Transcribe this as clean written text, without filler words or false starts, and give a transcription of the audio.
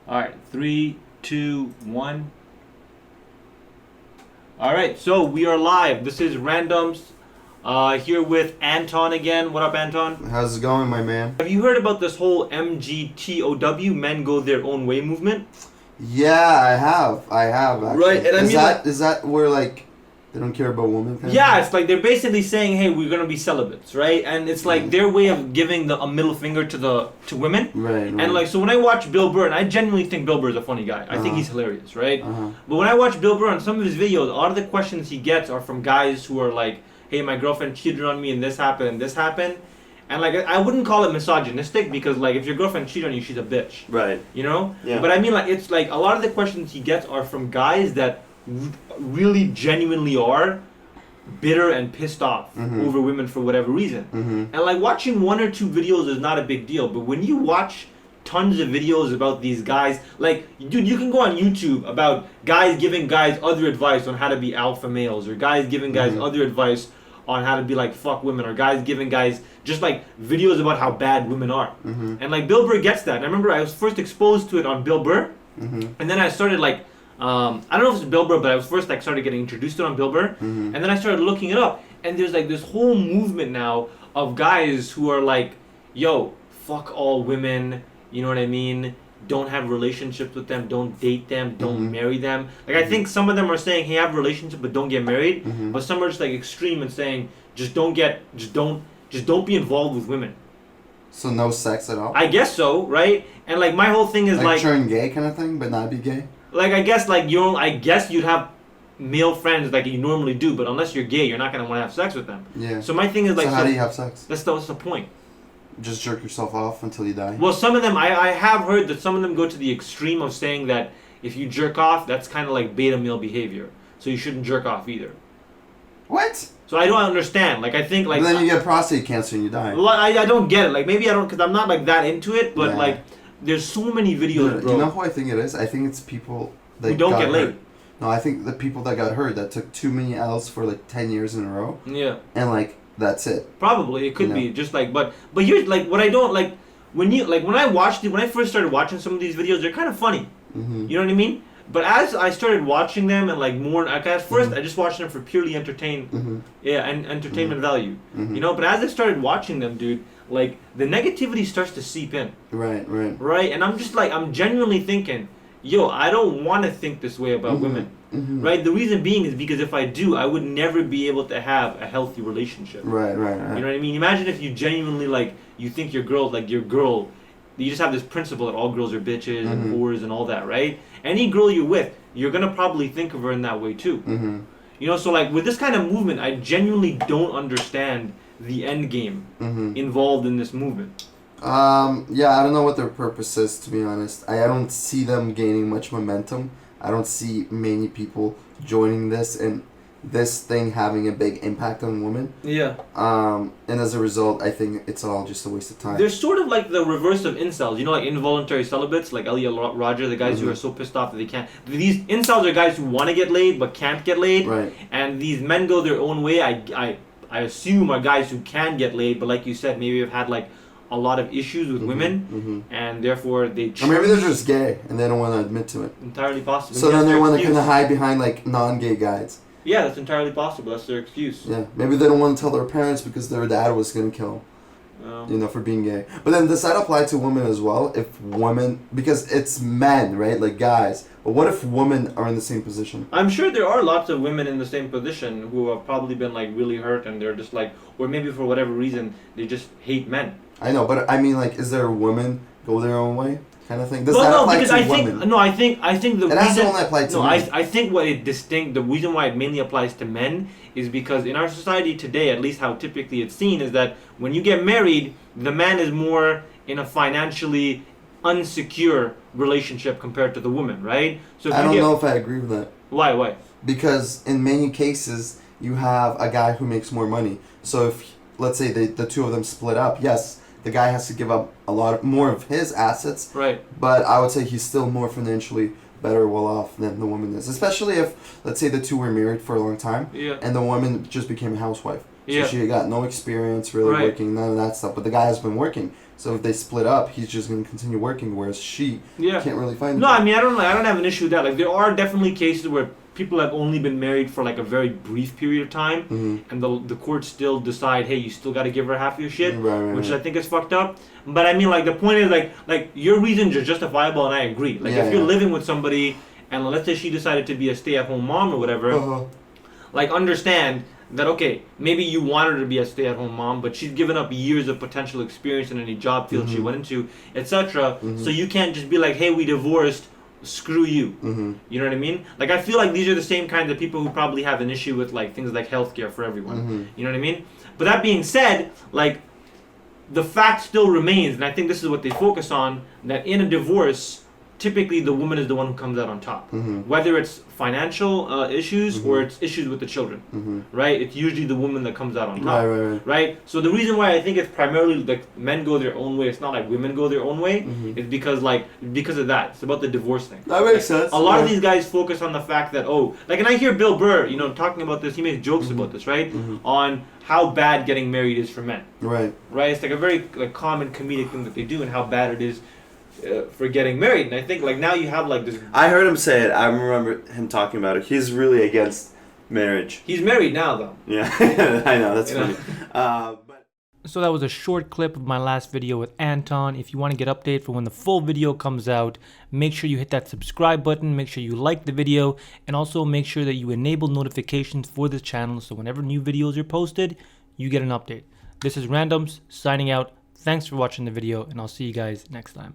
All right, 3, 2, 1. All right, so we are live. This is Randumpz, here with Anton again. What up, Anton? How's it going, my man? Have you heard about this whole MGTOW, Men Go Their Own Way movement? Yeah, I have actually. Right, and I mean, is that where like they don't care about women? Yeah, it's like they're basically saying, "Hey, we're gonna be celibates," right? And it's like their way of giving a middle finger to women. Right. And like, so when I watch Bill Burr, and I genuinely think Bill Burr is a funny guy. I think he's hilarious, right? Uh-huh. But when I watch Bill Burr on some of his videos, a lot of the questions he gets are from guys who are like, "Hey, my girlfriend cheated on me, and this happened, and this happened." And like, I wouldn't call it misogynistic because like, if your girlfriend cheated on you, she's a bitch. Right. You know? Yeah. But I mean, like, it's like a lot of the questions he gets are from guys that really genuinely are bitter and pissed off over women for whatever reason. And like, watching one or two videos is not a big deal, but when you watch tons of videos about these guys, like, dude, you can go on YouTube about guys giving guys other advice on how to be alpha males, or guys giving guys other advice on how to be like fuck women, or guys giving guys just like videos about how bad women are. And like, Bill Burr gets that. And I remember I was first exposed to it on Bill Burr, and then I started like, I don't know if it's Bill Burr, but I was first like started getting introduced to it on Bill Burr, and then I started looking it up, and there's like this whole movement now of guys who are like, yo, fuck all women, you know what I mean? Don't have relationships with them, don't date them, don't marry them. Like, I think some of them are saying, hey, have a relationship but don't get married, but some are just like extreme and saying, just don't be involved with women. So no sex at all? I guess so, right? And like, my whole thing is like turn gay kind of thing, but not be gay? Like, I guess like I guess you'd have male friends like you normally do, but unless you're gay, you're not gonna want to have sex with them. Yeah. So my thing is like, so how do you have sex? That's the point. Just jerk yourself off until you die? Well, some of them, I have heard that some of them go to the extreme of saying that if you jerk off, that's kind of like beta male behavior. So you shouldn't jerk off either. What? So I don't understand. Like, I think like. But then you get prostate cancer and you die. Well, I don't get it. Like, maybe I don't, because I'm not like that into it. But like, there's so many videos, bro. You know who I think it is? I think it's people that who don't get laid. No, I think the people that got hurt that took too many L's for like 10 years in a row. Yeah. And like, that's it. Probably it could be just like, but here's like what I don't like when I first started watching some of these videos, they're kind of funny. You know what I mean? But as I started watching them and like more, like at first I just watched them for purely entertainment value. You know, but as I started watching them, dude, like the negativity starts to seep in. Right, and I'm just like, I'm genuinely thinking, yo, I don't want to think this way about women. Right? The reason being is because if I do, I would never be able to have a healthy relationship. Right. You know what I mean? Imagine if you genuinely, like, you think your girl, like your girl, you just have this principle that all girls are bitches and whores and all that, right? Any girl you're with, you're going to probably think of her in that way too. You know, so like with this kind of movement, I genuinely don't understand the end game involved in this movement. Yeah, I don't know what their purpose is, to be honest. I don't see them gaining much momentum. I don't see many people joining this and this thing having a big impact on women. Yeah. And as a result, I think it's all just a waste of time. They're sort of like the reverse of incels. You know, like involuntary celibates, like Elliot Roger, the guys who are so pissed off that they can't. These incels are guys who want to get laid but can't get laid. Right. And these men go their own way. I assume are guys who can get laid, but like you said, maybe have had like a lot of issues with women, and therefore they. Or maybe they're just gay and they don't want to admit to it. Entirely possible. So then they want to kind of hide behind like non-gay guys. Yeah, that's entirely possible. That's their excuse. Yeah, maybe they don't want to tell their parents because their dad was going to kill them. You know, for being gay. But then does that apply to women as well? If women, because it's men, right? Like guys. But what if women are in the same position? I'm sure there are lots of women in the same position who have probably been like really hurt, and they're just like, or maybe for whatever reason, they just hate men. I know, but I mean, like, is there women go their own way kind of thing? Does that apply to women? I think the reason has to only apply to men. I think the reason why it mainly applies to men is because in our society today, at least how typically it's seen, is that when you get married, the man is more in a financially unsecure relationship compared to the woman, right? So I don't know if I agree with that. Why? Because in many cases, you have a guy who makes more money. So if, let's say, the two of them split up, yes, the guy has to give up a lot more of his assets. Right. But I would say he's still more financially better well off than the woman is. Especially if, let's say, the two were married for a long time. Yeah. And the woman just became a housewife. So yeah. she got no experience really working, none of that stuff. But the guy has been working. So if they split up, he's just going to continue working, whereas she can't really find. No, I mean I don't have an issue with that. Like there are definitely cases where people have only been married for like a very brief period of time, and the courts still decide, hey, you still got to give her half your shit, which I think is fucked up. But I mean, like the point is, like your reasons are justifiable, and I agree. Like if you're living with somebody, and let's say she decided to be a stay-at-home mom or whatever, like understand that okay, maybe you want her to be a stay-at-home mom, but she's given up years of potential experience in any job field she went into, etc. So you can't just be like, hey, we divorced. Screw you. You know what I mean? Like I feel like these are the same kinds of people who probably have an issue with like things like healthcare for everyone. You know what I mean? But that being said, like the fact still remains, and I think this is what they focus on, that in a divorce, typically the woman is the one who comes out on top. Whether it's financial issues or it's issues with the children, right? It's usually the woman that comes out on top, right? So the reason why I think it's primarily like men go their own way, it's not like women go their own way, is because of that. It's about the divorce thing. That makes sense. A lot of these guys focus on the fact that, and I hear Bill Burr, talking about this, he makes jokes about this, right? On how bad getting married is for men. Right? It's like a very common comedic thing that they do, and how bad it is for getting married. And I think like now you have like this. I heard him say it. I remember him talking about it. He's really against marriage. He's married now though. Yeah, I know, that's funny. So that was a short clip of my last video with Anton. If you want to get update for when the full video comes out, make sure you hit that subscribe button, make sure you like the video, and also make sure that you enable notifications for this channel so whenever new videos are posted, you get an update. This is Randumpz signing out. Thanks for watching the video, and I'll see you guys next time.